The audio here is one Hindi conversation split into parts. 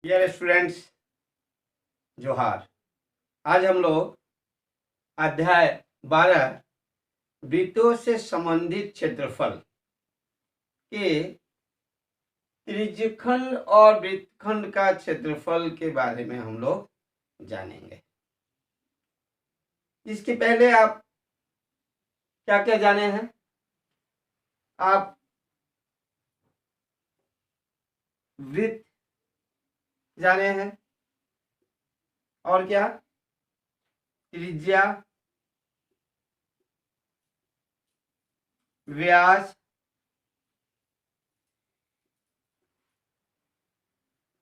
डियर स्टूडेंट्स, जोहार। आज हम लोग अध्याय 12 वृत्तों से संबंधित क्षेत्रफल के त्रिज्यखंड और वृत्तखंड का क्षेत्रफल के बारे में हम लोग जानेंगे। इसके पहले आप क्या क्या जाने हैं? आप वृत्त जाने हैं और क्या? त्रिज्या, व्यास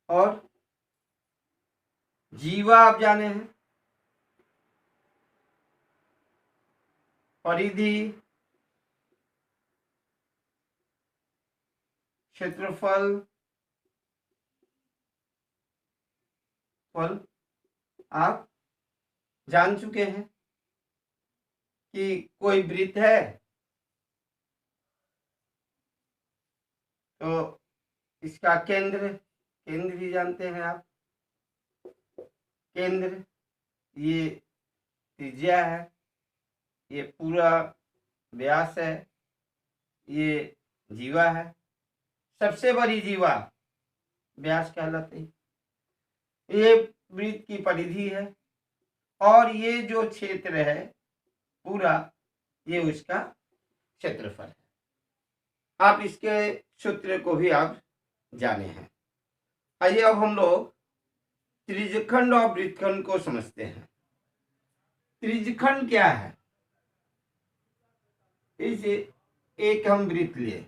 और जीवा आप जाने हैं। परिधि, क्षेत्रफल, फल आप जान चुके हैं कि कोई वृत्त है तो इसका केंद्र भी जानते हैं आप। केंद्र, ये त्रिज्या है, ये पूरा व्यास है, ये जीवा है। सबसे बड़ी जीवा व्यास कहलाती है। ये वृत्त की परिधि है और ये जो क्षेत्र है पूरा, ये उसका क्षेत्रफल है। आप इसके सूत्र को भी आप जाने हैं। आइए अब हम लोग त्रिज्यखंड और वृत्तखंड को समझते हैं। त्रिज्यखंड क्या है? इसे एक हम वृत्त लिए,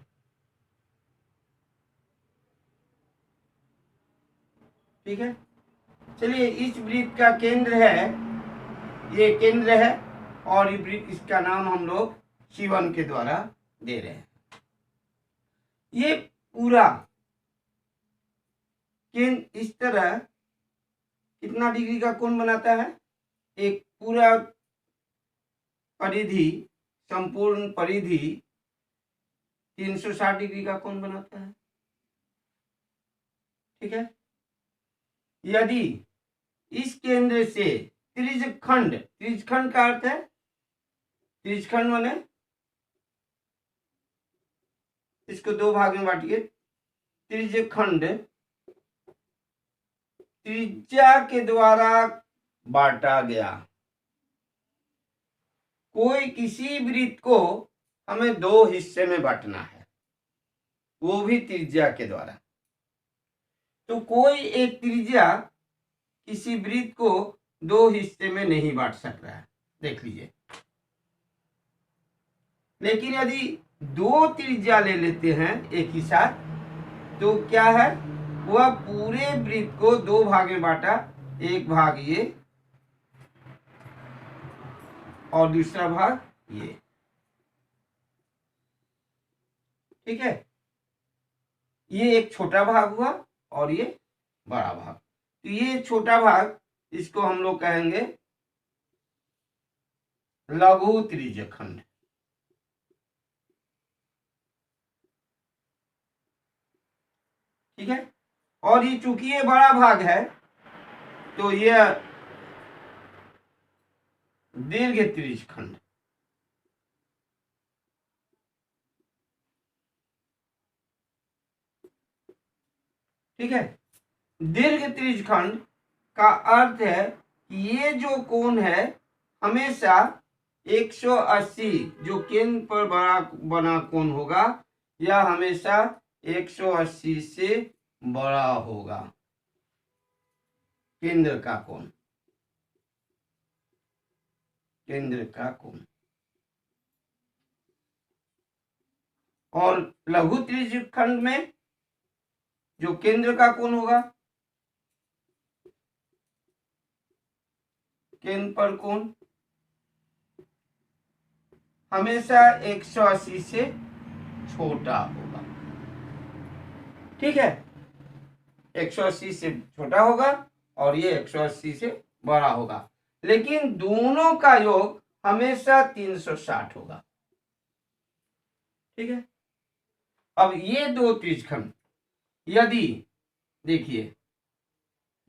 ठीक है। चलिए, इस वृत्त का केंद्र है, ये केंद्र है और ये वृत्त, इसका नाम हम लोग C1 के द्वारा दे रहे हैं। ये पूरा केंद्र इस तरह कितना डिग्री का कोण बनाता है? एक पूरा परिधि, संपूर्ण परिधि 360 डिग्री का कोण बनाता है, ठीक है। यदि इस केंद्र से त्रिज्यखंड, त्रिज्यखंड का अर्थ है, त्रिज्यखंड माने इसको दो भाग में बांटिए। त्रिज्यखंड त्रिज्या के द्वारा बांटा गया कोई किसी वृत्त को हमें दो हिस्से में बांटना है, वो भी त्रिज्या के द्वारा। तो कोई एक त्रिज्या किसी वृत्त को दो हिस्से में नहीं बांट सक रहा है, देख लीजिए। लेकिन यदि दो त्रिज्या ले लेते हैं एक ही साथ, तो क्या है, वह पूरे वृत्त को दो भाग में बांटा, एक भाग ये और दूसरा भाग ये, ठीक है। ये एक छोटा भाग हुआ और ये बड़ा भाग। तो ये छोटा भाग, इसको हम लोग कहेंगे लघु त्रिज्यखंड, ठीक है। और ये चूंकि ये बड़ा भाग है तो ये दीर्घ त्रिज्यखंड, ठीक है। दीर्घ त्रिज्यखंड का अर्थ है कि ये जो कोण है हमेशा 180, जो केंद्र पर बना कोण होगा, यह हमेशा 180 से बड़ा होगा, केंद्र का कोण, केंद्र का कोण। और लघु त्रिज्यखंड में जो केंद्र का कोण होगा, केंद्र पर कोण हमेशा 180 से छोटा होगा, ठीक है। 180 से छोटा होगा और ये 180 से बड़ा होगा, लेकिन दोनों का योग हमेशा 360 होगा, ठीक है। अब ये दो त्रिज्यखंड, यदि देखिए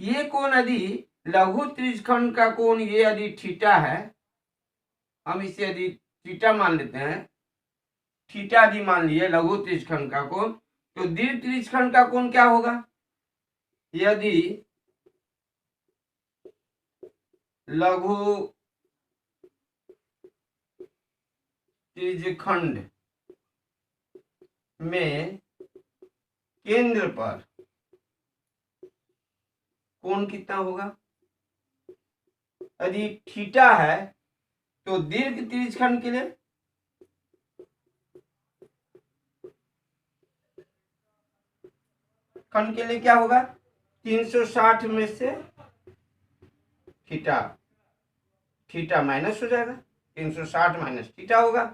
ये कोण यदि लघु त्रिज्यखंड का कोण ये यदि थीटा है, हम इसे यदि थीटा मान लेते हैं, थीटा यदि मान लिए लघु त्रिज्यखंड का कोण, तो दीर्घ त्रिज्यखंड का कोण क्या होगा? यदि लघु त्रिज्यखंड में केंद्र पर कोण कितना होगा? यदि थीटा है तो दीर्घ त्रिज्यखंड के लिए खंड के लिए क्या होगा? 360 में से थीटा, थीटा माइनस हो जाएगा, 360 माइनस थीटा होगा।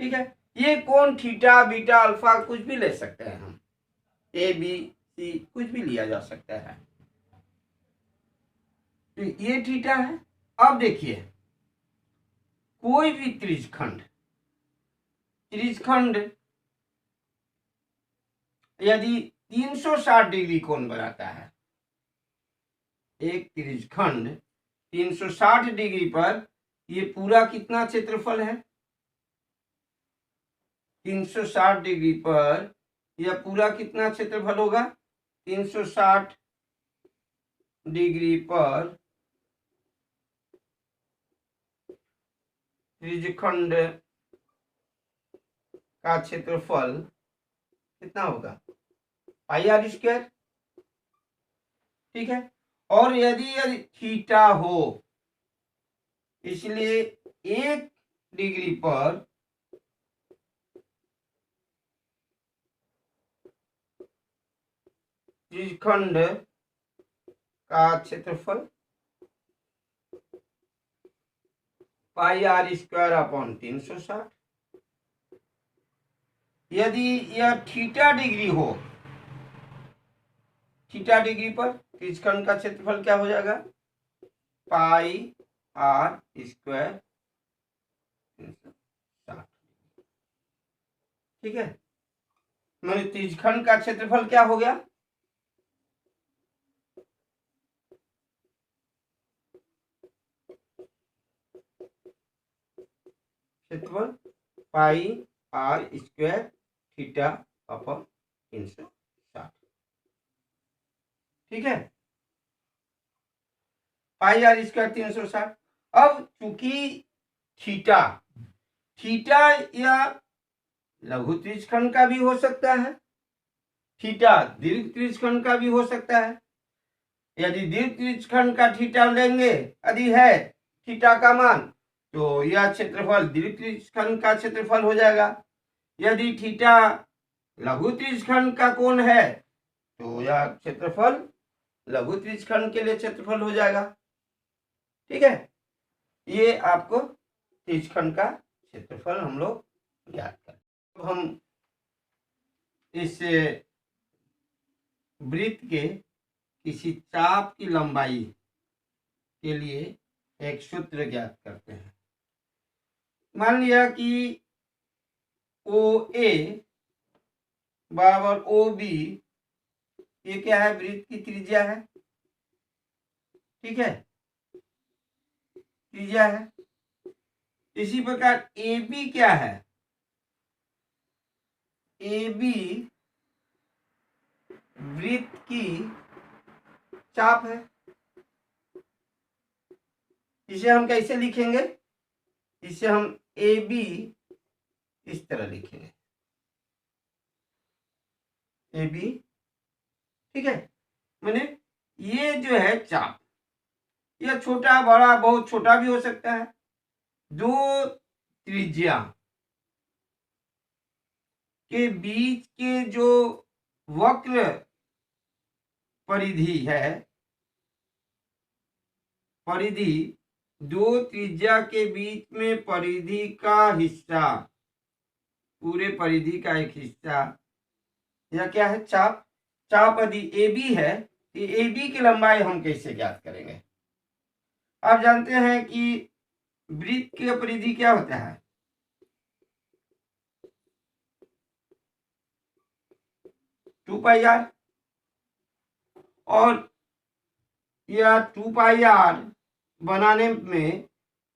ठीक है, ये कोण थीटा बीटा अल्फा कुछ भी ले सकते हैं हम, ए बी सी कुछ भी लिया जा सकता है। तो ये थीटा है। अब देखिए कोई भी त्रिज्यखंड, त्रिज्यखंड यदि 360 डिग्री कोण बनाता है, एक त्रिज्यखंड 360 डिग्री पर, ये पूरा कितना क्षेत्रफल है? 360 डिग्री पर यह पूरा कितना क्षेत्रफल होगा? 360 डिग्री पर त्रिज्यखंड का क्षेत्रफल कितना होगा? पाई आर स्क्वायर। ठीक है, और यदि थीटा हो, इसलिए 1 डिग्री पर त्रिज्यखंड का क्षेत्रफल पाई आर स्क्वायर अपॉन 360। यदि यह थीटा डिग्री हो, थीटा डिग्री पर त्रिज्यखंड का क्षेत्रफल क्या हो जाएगा? पाई आर स्क्वायर 360। ठीक है, मैंने त्रिज्यखंड का क्षेत्रफल क्या हो गया? क्षेत्रफल पाई आर स्क्वायर थीटा अपॉन 360। ठीक है, पाई आर स्क्वायर 360। अब चूंकि थीटा, थीटा या लघु त्रिज्यखंड का भी हो सकता है, थीटा दीर्घ त्रिज्यखंड का भी हो सकता है। यदि दीर्घ त्रिज्यखंड का थीटा लेंगे, यदि है थीटा का मान, तो यह क्षेत्रफल दीर्घ त्रिज्यखंड का क्षेत्रफल हो जाएगा। यदि थीटा लघु त्रिज्यखंड का कोण है, तो यह क्षेत्रफल लघु त्रिज्यखंड के लिए क्षेत्रफल हो जाएगा। ठीक है, ये आपको त्रिज्यखंड का क्षेत्रफल हम लोग ज्ञात करें। अब हम इस वृत्त के किसी चाप की लंबाई के लिए एक सूत्र ज्ञात करते हैं। मान लिया कि ओ ए बराबर ओ बी, ये क्या है? वृत्त की त्रिज्या है। ठीक है, त्रिज्या है। इसी प्रकार ए बी क्या है? ए बी वृत्त की चाप है। इसे हम कैसे लिखेंगे? इसे हम ए बी इस तरह लिखेंगे, ए बी। ठीक है, मैंने ये जो है चाप, यह छोटा बड़ा बहुत छोटा भी हो सकता है। दो त्रिज्या के बीच के जो वक्र परिधि है, परिधि, दो त्रिज्या के बीच में परिधि का हिस्सा, पूरे परिधि का एक हिस्सा, यह क्या है? चाप। चाप यदि ए बी है, तो ए बी की लंबाई हम कैसे ज्ञात करेंगे? आप जानते हैं कि वृत्त की परिधि क्या होता है? 2 पाई आर। और या 2πr बनाने में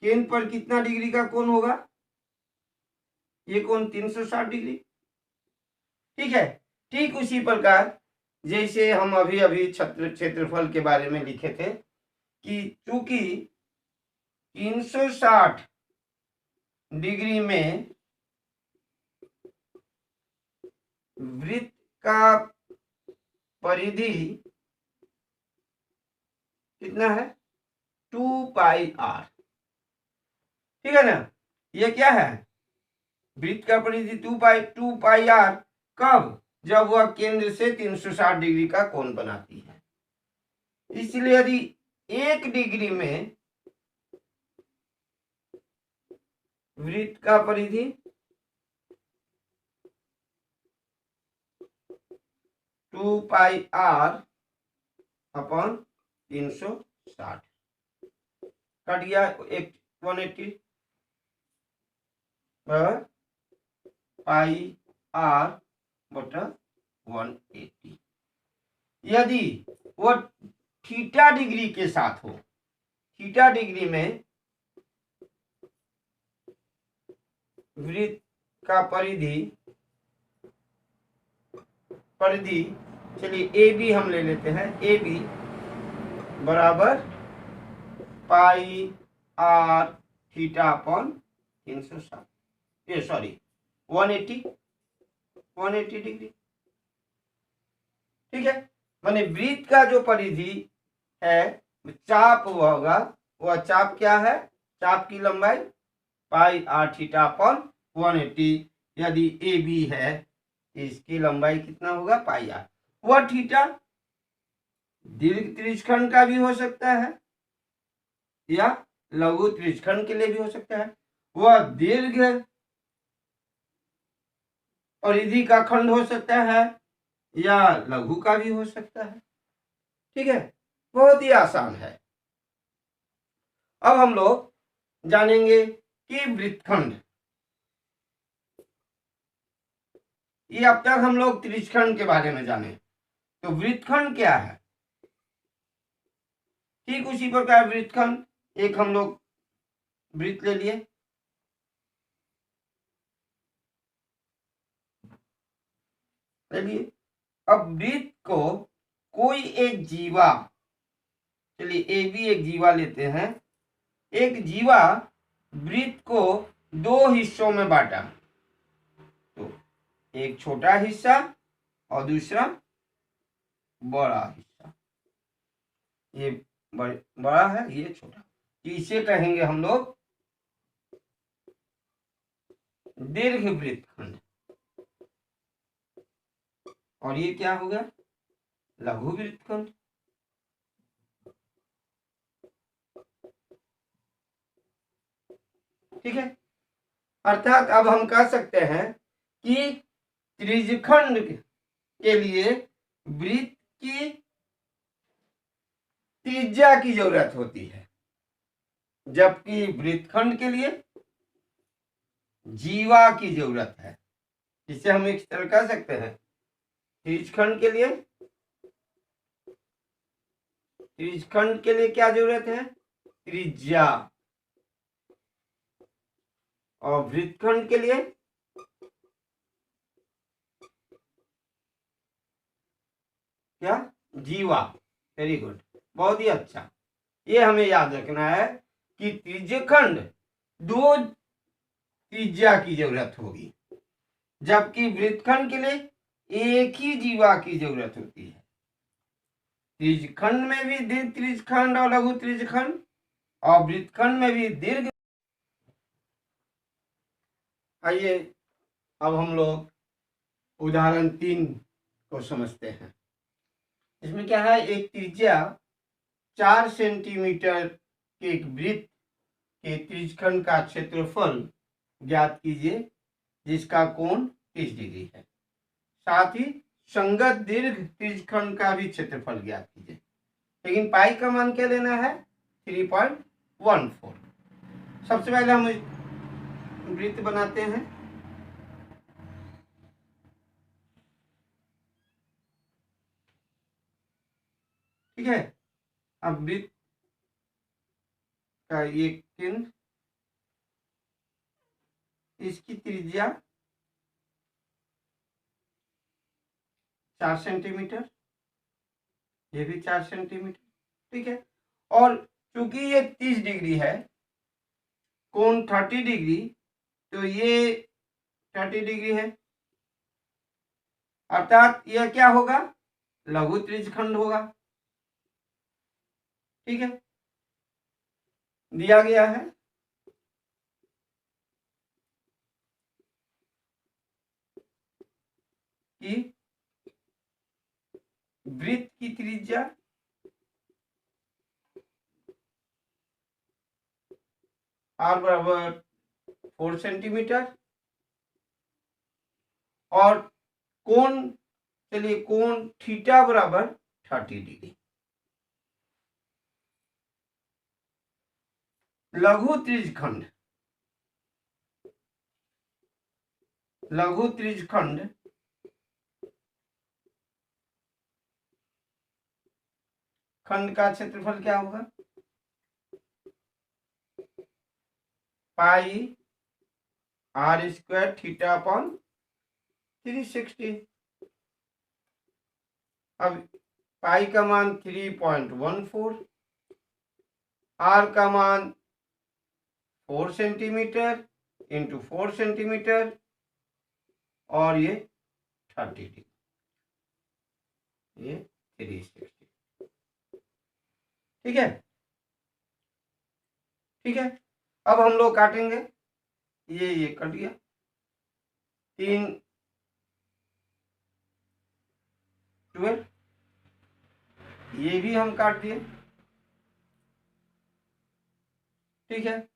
केंद्र पर कितना डिग्री का कोण होगा? ये कोण 360 डिग्री। ठीक है। ठीक उसी प्रकार जैसे हम अभी अभी क्षेत्रफल के बारे में लिखे थे कि चूंकि 360 डिग्री में वृत्त का परिधि कितना है? 2πr। ठीक है ना? ये क्या है? वृत्त का परिधि 2πr। कब? जब वह केंद्र से 360 डिग्री का कोण बनाती है। इसलिए यदि 1 डिग्री में वृत्त का परिधि 2πr अपॉन 360 कट गया 180 पाई आर बटा 180। यदि वो थीटा डिग्री के साथ हो, थीटा डिग्री में वृत्त का परिधि चलिए ए बी हम ले लेते हैं। ए बी बराबर पाई आर थीटा अपॉन 360, ये सॉरी 180 डिग्री। ठीक है। माने वृत्त का जो परिधि है चाप होगा, वह चाप क्या है? चाप की लंबाई पाई आर थीटा अपॉन 180। यदि ए बी है इसकी लंबाई कितना होगा? पाई आर। वह थीटा दीर्घ त्रिज्यखंड का भी हो सकता है या लघु त्रिज्यखंड के लिए भी हो सकता है। वह दीर्घ परिधि का खंड हो सकता है या लघु का भी हो सकता है। ठीक है। बहुत ही आसान है। अब हम लोग जानेंगे कि वृत्तखंड, ये अब तक हम लोग त्रिज्यखंड के बारे में जाने, तो वृत्तखंड क्या है? ठीक उसी प्रकार वृत्तखंड, एक हम लोग वृत्त ले लिए, अब वृत्त को कोई एक जीवा, चलिए ए बी एक जीवा लेते हैं, एक जीवा वृत्त को 2 हिस्सों में बांटा, तो एक छोटा हिस्सा और दूसरा बड़ा हिस्सा। ये बड़ा है, ये छोटा, इसे कहेंगे हम लोग दीर्घ वृत्तखंड। और ये क्या होगा? लघु वृत्तखंड। ठीक है। अर्थात अब हम कह सकते हैं कि त्रिज्यखंड के लिए वृत्त की त्रिज्या की जरूरत होती है, जबकि वृत्तखंड के लिए जीवा की जरूरत है। इसे हम एक तरह कह सकते हैं त्रिज्यखंड के लिए क्या जरूरत है? त्रिज्या। और वृत्तखंड के लिए क्या? जीवा। वेरी गुड, बहुत ही अच्छा। ये हमें याद रखना है कि त्रिज्यखंड 2 त्रिज्या की जरूरत होगी, जबकि वृत्तखंड के लिए एक ही जीवा की जरूरत होती है। त्रिज्यखंड में भी दीर्घ त्रिज्यखंड और लघु त्रिज्यखंड, और वृत्तखंड में भी दीर्घ। आइए अब हम लोग उदाहरण 3 को समझते हैं। इसमें क्या है? एक त्रिज्या 4 सेंटीमीटर के एक वृत्त के त्रिज्यखंड का क्षेत्रफल ज्ञात कीजिए जिसका कोण 30 डिग्री है। साथ ही संगत दीर्घ त्रिज्यखंड का भी क्षेत्रफल ज्ञात कीजिए। लेकिन पाई का मान क्या लेना है? 3.14। सबसे पहले हम वृत्त बनाते हैं। ठीक है। अब वृत्त का ये केंद्र, इसकी त्रिज्या 4 सेंटीमीटर, ये भी 4 सेंटीमीटर, ठीक है। और चूंकि ये 30 डिग्री है, कोण 30 डिग्री, तो ये 30 डिग्री है, अर्थात यह क्या होगा, लघु त्रिज्यखंड होगा, ठीक है। दिया गया है कि वृत्त की त्रिज्या r बराबर 4 सेंटीमीटर और कोण, चलिए कोण थीटा बराबर 30 डिग्री। लघु त्रिज्यखंड, लघु त्रिज्यखंड खंड का क्षेत्रफल क्या होगा, पाई r स्क्वायर थीटा अपॉन 360। अब पाई का मान 3.14, r का मान 4 सेंटीमीटर इंटू 4 सेंटीमीटर और ये 30 डिग्री, ये 360, ठीक है, ठीक है। अब हम लोग काटेंगे, ये कट गया, 3 12, ये भी हम काट दिए, ठीक है।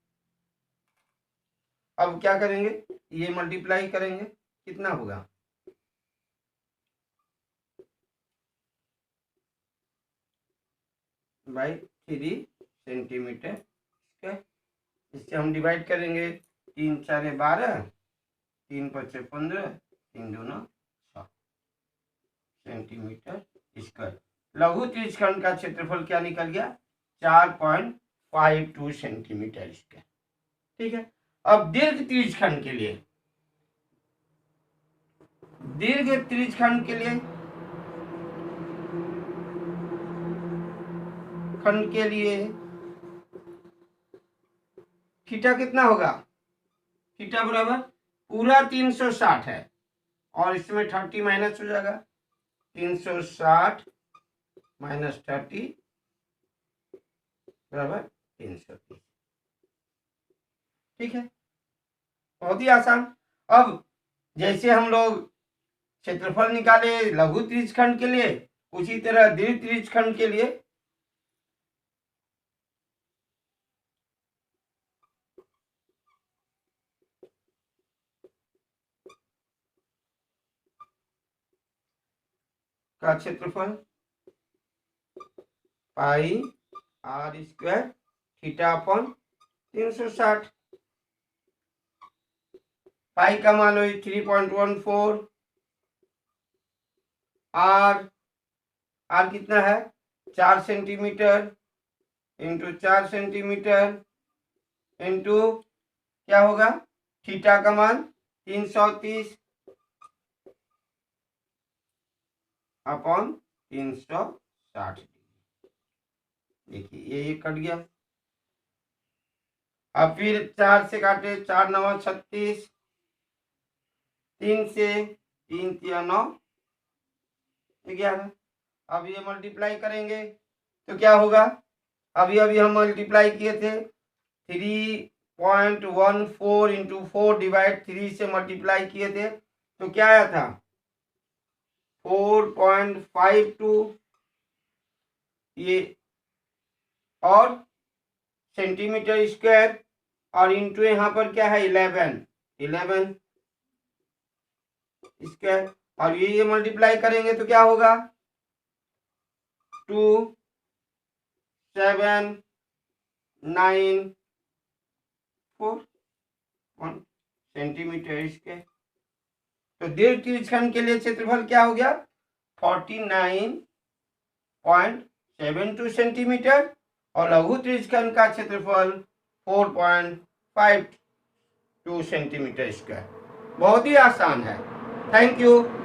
अब क्या करेंगे, ये मल्टीप्लाई करेंगे, कितना होगा, बाई 3 सेंटीमीटर स्क्वायर। इससे हम डिवाइड करेंगे, 3 4 12, 3 5 15, 3 2 6 सेंटीमीटर स्क्वायर। लघु त्रिज्यखंड का क्षेत्रफल क्या निकल गया, 4.52 सेंटीमीटर स्क्वायर, ठीक है। अब दीर्घ त्रिज्यखंड के लिए, दीर्घ त्रिज्यखंड के लिए, खंड के लिए थीटा कितना होगा, थीटा बराबर पूरा 360 है और इसमें 30 माइनस हो जाएगा, 360 माइनस 30 बराबर 330, ठीक है, बहुत ही आसान। अब जैसे हम लोग क्षेत्रफल निकाले लघु त्रिज्यखंड के लिए, उसी तरह दीर्घ त्रिज्यखंड के लिए का क्षेत्रफल पाई r स्क्वायर थीटा अपॉन 360, पाई का मान हो 3.14, r कितना है 4 सेंटीमीटर इंटू 4 सेंटीमीटर इंटू क्या होगा, थीटा का मान 330 अपॉन 360, देखिए ये कट गया। अब फिर 4 से काटे, 4 9 36, 3 से 3 3 9 11। अब ये मल्टीप्लाई करेंगे तो क्या होगा, अभी अभी हम मल्टीप्लाई किए थे, 3.14 इंटू 4 डिवाइड 3 से मल्टीप्लाई किए थे, तो क्या आया था 4.52, ये और सेंटीमीटर स्क्वायर और इंटू यहाँ पर क्या है 11 स्क्वायर, और ये मल्टीप्लाई करेंगे तो क्या होगा 2 7 9 4 1 सेंटीमीटर स्क्वायर। तो दीर्घ त्रिज्यखंड के लिए क्षेत्रफल क्या हो गया 49.7 4.72 सेंटीमीटर और लघु त्रिज्यखंड का क्षेत्रफल 4.52 सेंटीमीटर स्क्वायर। बहुत ही आसान है। Thank you.